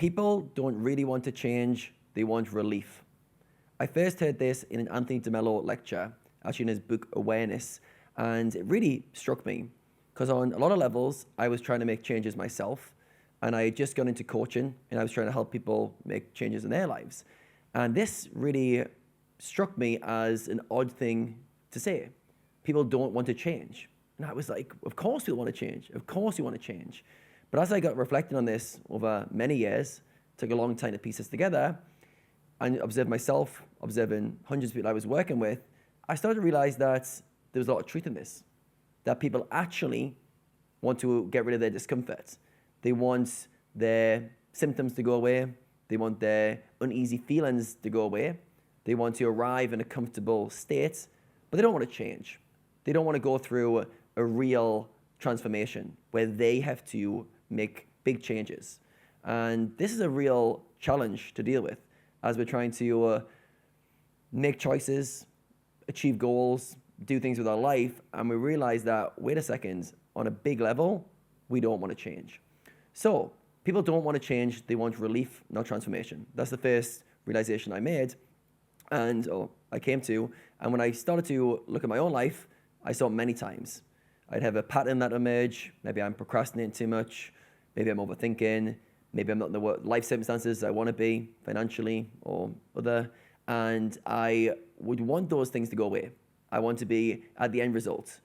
People don't really want to change, they want relief. I first heard this in an Anthony DeMello lecture, actually in his book Awareness, and it really struck me because on a lot of levels, I was trying to make changes myself, and I had just gone into coaching, and I was trying to help people make changes in their lives. And this really struck me as an odd thing to say. People don't want to change. And I was like, of course we want to change. Of course we want to change. But as I got reflecting on this over many years, it took a long time to piece this together, and observe myself, observing hundreds of people I was working with, I started to realize that there was a lot of truth in this, that people actually want to get rid of their discomfort. They want their symptoms to go away. They want their uneasy feelings to go away. They want to arrive in a comfortable state, but they don't want to change. They don't want to go through a real transformation where they have to make big changes. And this is a real challenge to deal with as we're trying to make choices, achieve goals, do things with our life, and we realize that, wait a second, on a big level, we don't want to change. So people don't want to change, they want relief, not transformation. That's the first realization I made, or I came to, and when I started to look at my own life, I saw it many times. I'd have a pattern that emerge, maybe I'm procrastinating too much, maybe I'm overthinking, maybe I'm not in the life circumstances I want to be, financially or other, and I would want those things to go away. I want to be at the end result.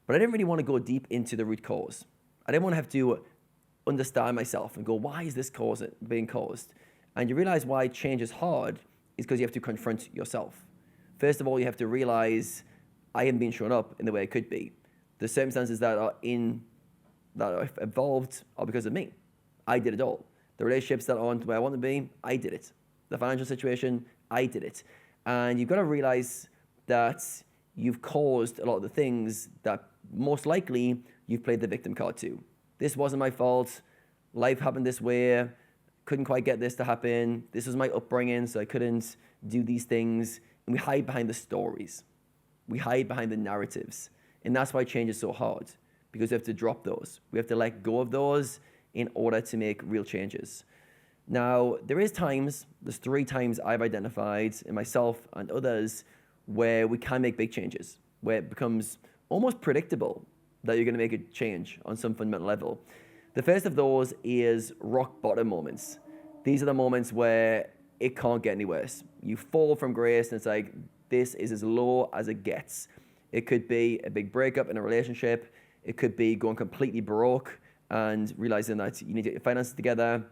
But I didn't really want to go deep into the root cause. I didn't want to have to understand myself and go, why is this cause being caused? And you realize why change is hard is because you have to confront yourself. First of all, you have to realize I haven't been shown up in the way I could be. The circumstances that are evolved are because of me. I did it all. The relationships that aren't where I want to be, I did it. The financial situation, I did it. And you've got to realize that you've caused a lot of the things that most likely you've played the victim card to. This wasn't my fault. Life happened this way. Couldn't quite get this to happen. This was my upbringing, so I couldn't do these things. And we hide behind the stories. We hide behind the narratives. And that's why change is so hard, because we have to drop those. We have to let go of those in order to make real changes. Now, there's 3 times I've identified in myself and others where we can make big changes, where it becomes almost predictable that you're going to make a change on some fundamental level. The first of those is rock bottom moments. These are the moments where it can't get any worse. You fall from grace and it's like, this is as low as it gets. It could be a big breakup in a relationship. It could be going completely broke and realizing that you need to get your finances together.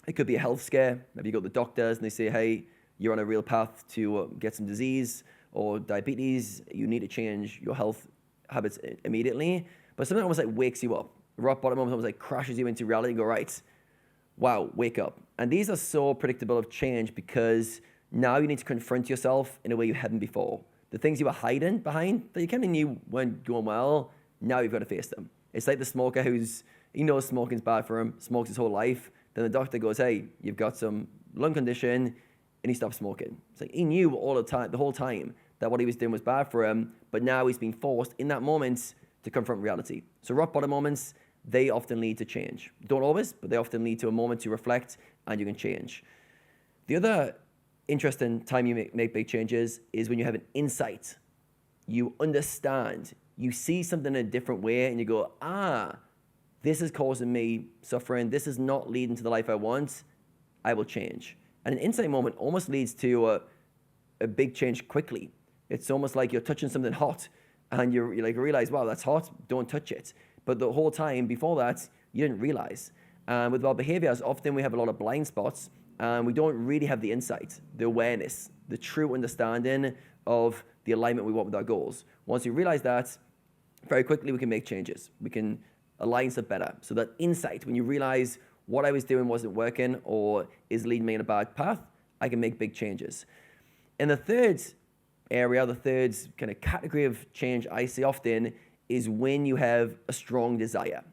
It could be a health scare. Maybe you go to the doctors and they say, hey, you're on a real path to get some disease or diabetes. You need to change your health habits immediately. But something almost like wakes you up. Rock bottom moment almost like crashes you into reality and go, right, wow, wake up. And these are so predictable of change because now you need to confront yourself in a way you hadn't before. The things you were hiding behind that you kind of knew weren't going well, now you've got to face them. It's like the smoker he knows smoking's bad for him, smokes his whole life. Then the doctor goes, hey, you've got some lung condition, and he stops smoking. It's like he knew the whole time that what he was doing was bad for him, but now he's being forced in that moment to confront reality. So rock bottom moments, they often lead to change. Don't always, but they often lead to a moment to reflect and you can change. The other interesting time you make big changes is when you have an insight. You understand. You see something in a different way and you go, this is causing me suffering. This is not leading to the life I want. I will change. And an insight moment almost leads to a big change quickly. It's almost like you're touching something hot and you like realize, wow, that's hot. Don't touch it. But the whole time before that, you didn't realize. With our behaviors, often we have a lot of blind spots and we don't really have the insight, the awareness, the true understanding of the alignment we want with our goals. Once you realize that, very quickly we can make changes. We can align stuff better. So that insight, when you realize what I was doing wasn't working or is leading me in a bad path, I can make big changes. And the third area, the third kind of category of change I see often is when you have a strong desire.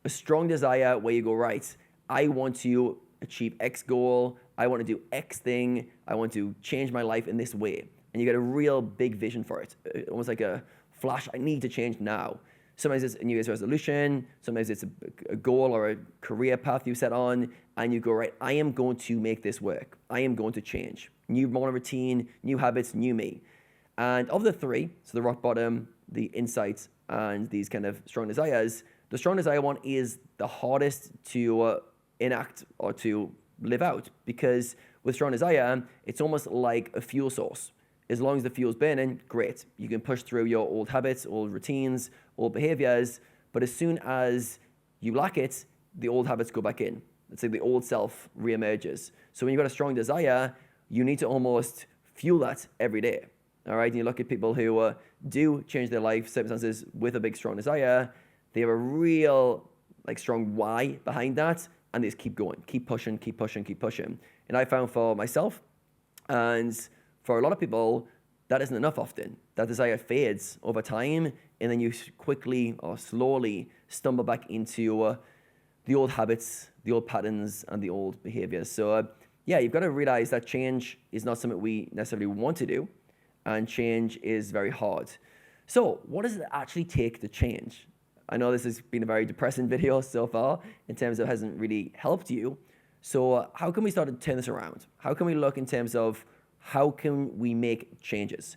A strong desire where you go, right, I want to achieve X goal, I want to do X thing, I want to change my life in this way. And you get a real big vision for it, almost like a flash, I need to change now. Sometimes it's a New Year's resolution. Sometimes it's a goal or a career path you set on, and you go, right, I am going to make this work. I am going to change. New morning routine, new habits, new me. And of the three, so the rock bottom, the insights, and these kind of strong desires, the strong desire one is the hardest to enact or to live out, because with strong desire, it's almost like a fuel source. As long as the fuel's burning, great. You can push through your old habits, old routines, old behaviors, but as soon as you lack it, the old habits go back in. It's like the old self reemerges. So when you've got a strong desire, you need to almost fuel that every day. All right, and you look at people who do change their life circumstances with a big, strong desire. They have a real, strong why behind that, and they just keep going, keep pushing, keep pushing, keep pushing. And I found for myself, and for a lot of people, that isn't enough often. That desire fades over time, and then you quickly or slowly stumble back into the old habits, the old patterns, and the old behaviors. So, you've got to realize that change is not something we necessarily want to do, and change is very hard. So, what does it actually take to change? I know this has been a very depressing video so far in terms of it hasn't really helped you. So, how can we start to turn this around? How can we look in terms of how can we make changes?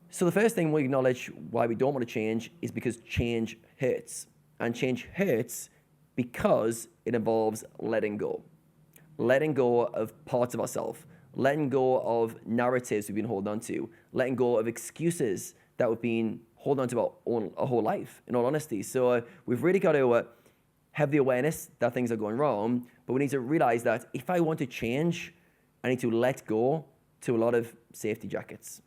So the first thing we acknowledge why we don't want to change is because change hurts. And change hurts because it involves letting go. Letting go of parts of ourselves. Letting go of narratives we've been holding on to. Letting go of excuses that we've been holding on to our whole life, in all honesty. So we've really got to have the awareness that things are going wrong, but we need to realize that if I want to change, I need to let go to a lot of safety jackets,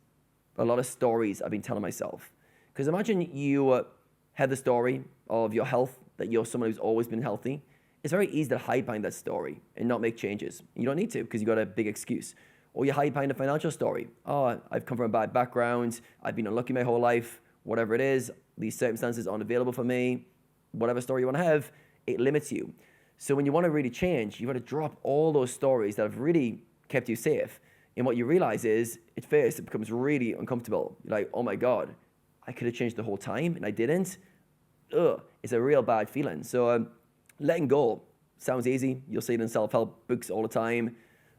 a lot of stories I've been telling myself. Because imagine you have the story of your health, that you're someone who's always been healthy. It's very easy to hide behind that story and not make changes. You don't need to because you've got a big excuse. Or you hide behind a financial story. Oh, I've come from a bad background. I've been unlucky my whole life. Whatever it is, these circumstances aren't available for me. Whatever story you want to have, it limits you. So when you want to really change, you've got to drop all those stories that have really kept you safe. And what you realize is, at first, it becomes really uncomfortable. You're like, oh my God, I could have changed the whole time and I didn't. Ugh, it's a real bad feeling. So letting go sounds easy. You'll see it in self-help books all the time.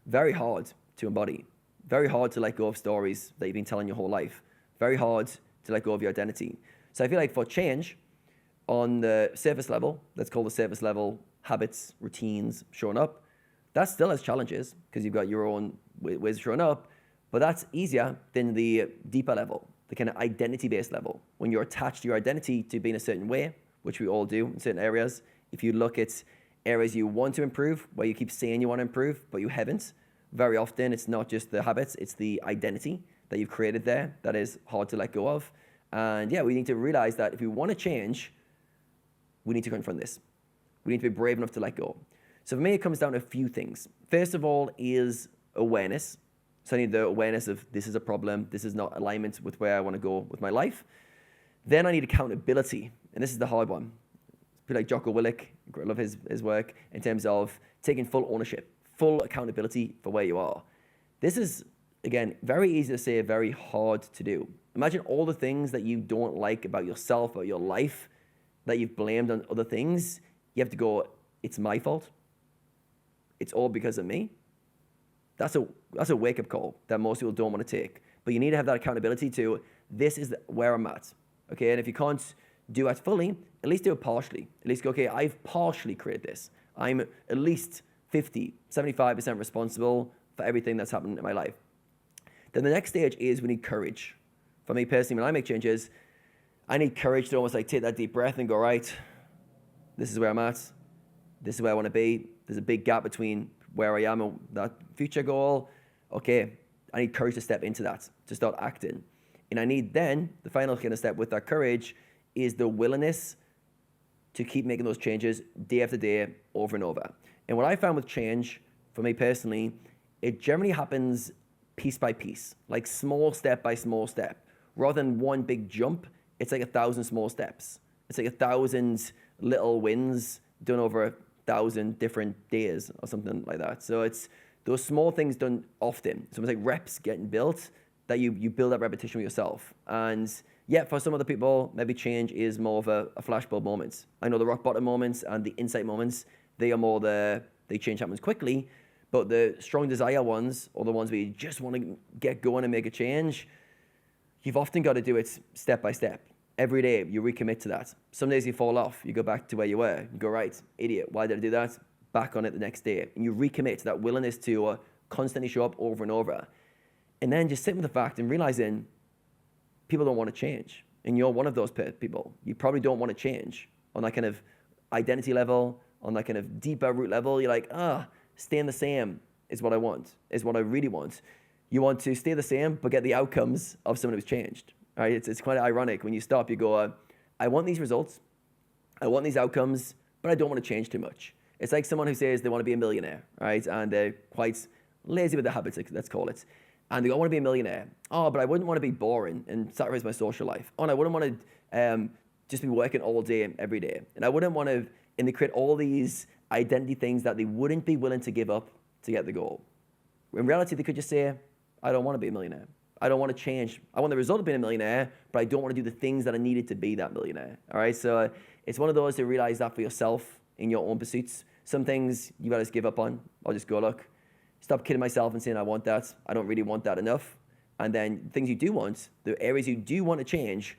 Very hard to embody. Very hard to let go of stories that you've been telling your whole life. Very hard to let go of your identity. So I feel like for change, on the surface level, let's call the surface level habits, routines, showing up, that still has challenges because you've got your own ways of showing up, but that's easier than the deeper level, the kind of identity-based level. When you're attached to your identity to being a certain way, which we all do in certain areas. If you look at areas you want to improve, where you keep saying you want to improve, but you haven't, very often it's not just the habits, it's the identity that you've created there that is hard to let go of. And we need to realize that if we want to change, we need to confront this. We need to be brave enough to let go. So for me, it comes down to a few things. First of all is awareness. So I need the awareness of this is a problem. This is not alignment with where I want to go with my life. Then I need accountability. And this is the hard one. People like Jocko Willink, I love his work in terms of taking full ownership, full accountability for where you are. This is, again, very easy to say, very hard to do. Imagine all the things that you don't like about yourself or your life that you've blamed on other things. You have to go, it's my fault. It's all because of me. That's a wake-up call that most people don't want to take. But you need to have that accountability to, this is where I'm at. Okay, and if you can't do it fully, at least do it partially. At least go, okay, I've partially created this. I'm at least 50, 75% responsible for everything that's happened in my life. Then the next stage is we need courage. For me personally, when I make changes, I need courage to almost take that deep breath and go, right, this is where I'm at. This is where I want to be. There's a big gap between where I am and that future goal. Okay, I need courage to step into that, to start acting. And I need then, the final kind of step with that courage is the willingness to keep making those changes day after day, over and over. And what I found with change, for me personally, it generally happens piece by piece, like small step by small step. Rather than one big jump, it's like 1,000 small steps. It's like 1,000 little wins done over 1,000 different days or something like that. So it's those small things done often. So it's like reps getting built, that you build that repetition with yourself. And Yeah, for some other people, maybe change is more of a flashbulb moment. I know the rock bottom moments and the insight moments, they are more they change happens quickly, but the strong desire ones, or the ones where you just want to get going and make a change, you've often got to do it step by step. Every day, you recommit to that. Some days you fall off, you go back to where you were. You go, right, idiot, why did I do that? Back on it the next day. And you recommit to that willingness to constantly show up over and over. And then just sit with the fact and realizing people don't want to change. And you're one of those people. You probably don't want to change on that kind of identity level, on that kind of deeper root level. You're like, staying the same is what I want, is what I really want. You want to stay the same, but get the outcomes of someone who's changed. Right? It's quite ironic when you stop, you go, I want these results, I want these outcomes, but I don't want to change too much. It's like someone who says they want to be a millionaire, right? And they're quite lazy with their habits, let's call it. And they go, I want to be a millionaire. Oh, but I wouldn't want to be boring and sacrifice my social life. Oh, and I wouldn't want to just be working all day, every day. And I wouldn't want to, and they create all these identity things that they wouldn't be willing to give up to get the goal. In reality, they could just say, I don't want to be a millionaire. I don't want to change. I want the result of being a millionaire, but I don't want to do the things that are needed to be that millionaire. All right. So it's one of those to realize that for yourself in your own pursuits. Some things you got to just give up on. I'll just go, look, stop kidding myself and saying I want that. I don't really want that enough. And then things you do want, the areas you do want to change,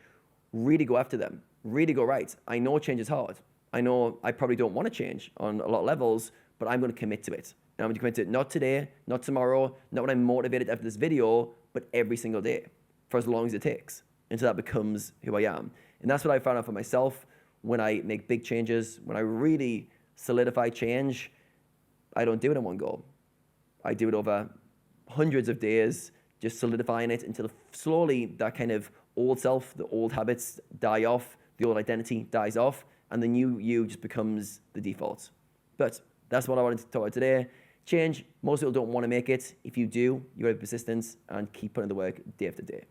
really go after them. Really go, right, I know change is hard. I know I probably don't want to change on a lot of levels, but I'm going to commit to it. And I'm going to commit to it not today, not tomorrow, not when I'm motivated after this video, but every single day for as long as it takes until that becomes who I am. And that's what I found out for myself when I make big changes, when I really solidify change. I don't do it in one go. I do it over hundreds of days, just solidifying it until slowly that kind of old self, the old habits die off, the old identity dies off, and the new you just becomes the default. But that's what I wanted to talk about today. Change, most people don't want to make it. If you do, you have persistence and keep putting the work day after day.